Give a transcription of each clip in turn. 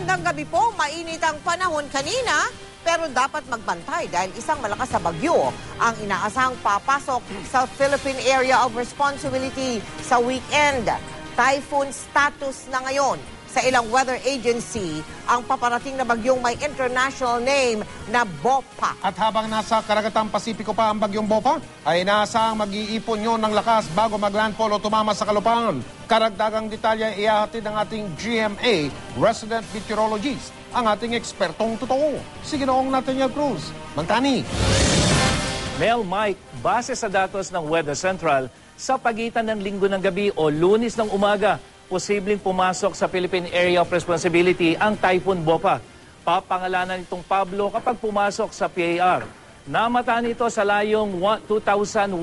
Magandang gabi po, mainit ang panahon kanina, pero dapat magbantay dahil isang malakas na bagyo ang inaasahang papasok sa Philippine Area of Responsibility sa weekend. Typhoon status na ngayon sa ilang weather agency ang paparating na bagyong may international name na BOPA. At habang nasa karagatang Pasipiko pa ang bagyong BOPA, ay inaasahang mag-iipon yun ng lakas bago maglandfall o tumama sa kalupaan. Karagdagang detalye ihahatid ng ating GMA resident meteorologist, ang ating ekspertong totoo, si Ginoong Nathaniel Cruz. Mantani. Mel, Mike, base sa datos ng Weather Central, sa pagitan ng Linggo ng gabi o Lunes ng umaga, posibleng pumasok sa Philippine Area of Responsibility ang Typhoon BOPA. Papangalanan itong Pablo kapag pumasok sa PAR. Namataan ito sa layong 2,157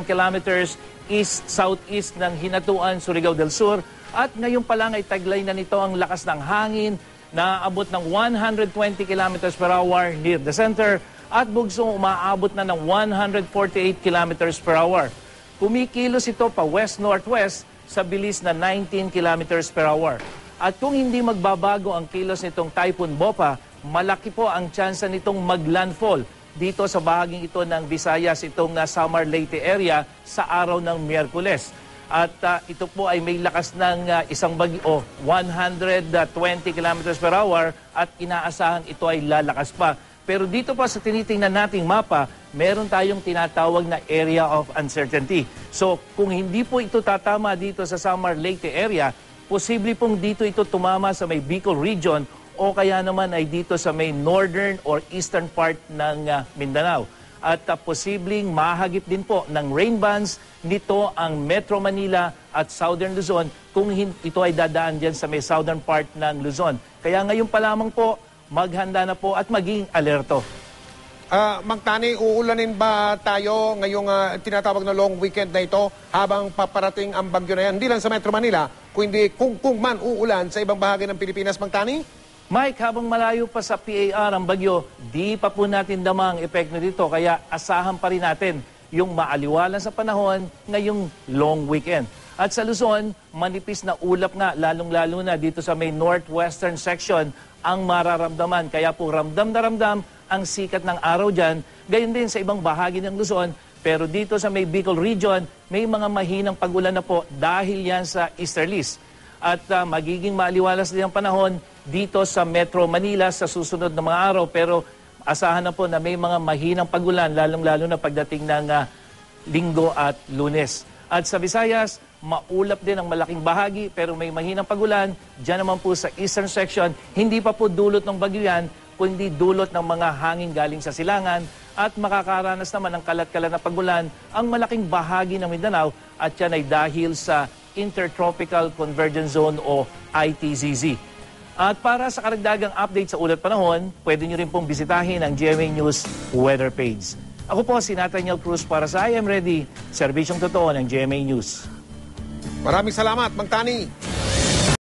kilometers east-southeast ng Hinatuan, Surigao del Sur. At ngayon pa lang ay taglay na nito ang lakas ng hangin na abot ng 120 kilometers per hour near the center at bugsong umaabot na ng 148 kilometers per hour. Kumikilos ito pa west-northwest sa bilis na 19 kilometers per hour. At kung hindi magbabago ang kilos nitong Typhoon BOPA, malaki po ang tsansa nitong maglandfall dito sa bahaging ito ng Visayas, itong Samar Leyte area sa araw ng Miyerkules. At ito po ay may lakas ng isang bagyo, 120 kilometers per hour at inaasahan ito ay lalakas pa. Pero dito pa sa tinitingnan nating mapa, meron tayong tinatawag na area of uncertainty. So kung hindi po ito tatama dito sa Samar Leyte area, posible pong dito ito tumama sa may Bicol region o kaya naman ay dito sa may northern or eastern part ng Mindanao. At posibleng mahagip din po ng rain bands nito ang Metro Manila at Southern Luzon kung ito ay dadaan dyan sa may southern part ng Luzon. Kaya ngayon pa lamang po, maghanda na po at maging alerto. Magtani, uulanin ba tayo ngayong tinatawag na long weekend na ito habang paparating ang bagyo na yan? Hindi lang sa Metro Manila, kundi kung man uulan sa ibang bahagi ng Pilipinas, Magtani? Mike, habang malayo pa sa PAR ang bagyo, di pa po natin dama ang epekto dito. Kaya asahan pa rin natin yung maaliwalan sa panahon ngayong long weekend. At sa Luzon, manipis na ulap nga, lalong-lalo na dito sa may northwestern section ang mararamdaman. Kaya po ramdam na ramdam ang sikat ng araw dyan. Gayon din sa ibang bahagi ng Luzon. Pero dito sa may Bicol region, may mga mahinang pag-ulan na po dahil yan sa easterlies. At magiging maaliwalas din ang panahon dito sa Metro Manila sa susunod na mga araw. Pero asahan na po na may mga mahinang pag-ulan, lalong-lalo na pagdating ng Linggo at Lunes. At sa Visayas, maulap din ang malaking bahagi pero may mahinang pag-ulan. Diyan naman po sa eastern section, hindi pa po dulot ng bagyo yan, kundi dulot ng mga hangin galing sa silangan at makakaranas naman ng kalat-kalat na pag-ulan ang malaking bahagi ng Mindanao at yan ay dahil sa Intertropical Convergence Zone o ITZZ. At para sa karagdagang update sa ulat panahon, pwede nyo rin pong bisitahin ang GMA News weather page. Ako po si Nathaniel Cruz para sa I Am Ready, serbisyong totoo ng GMA News. Maraming salamat, Magtani.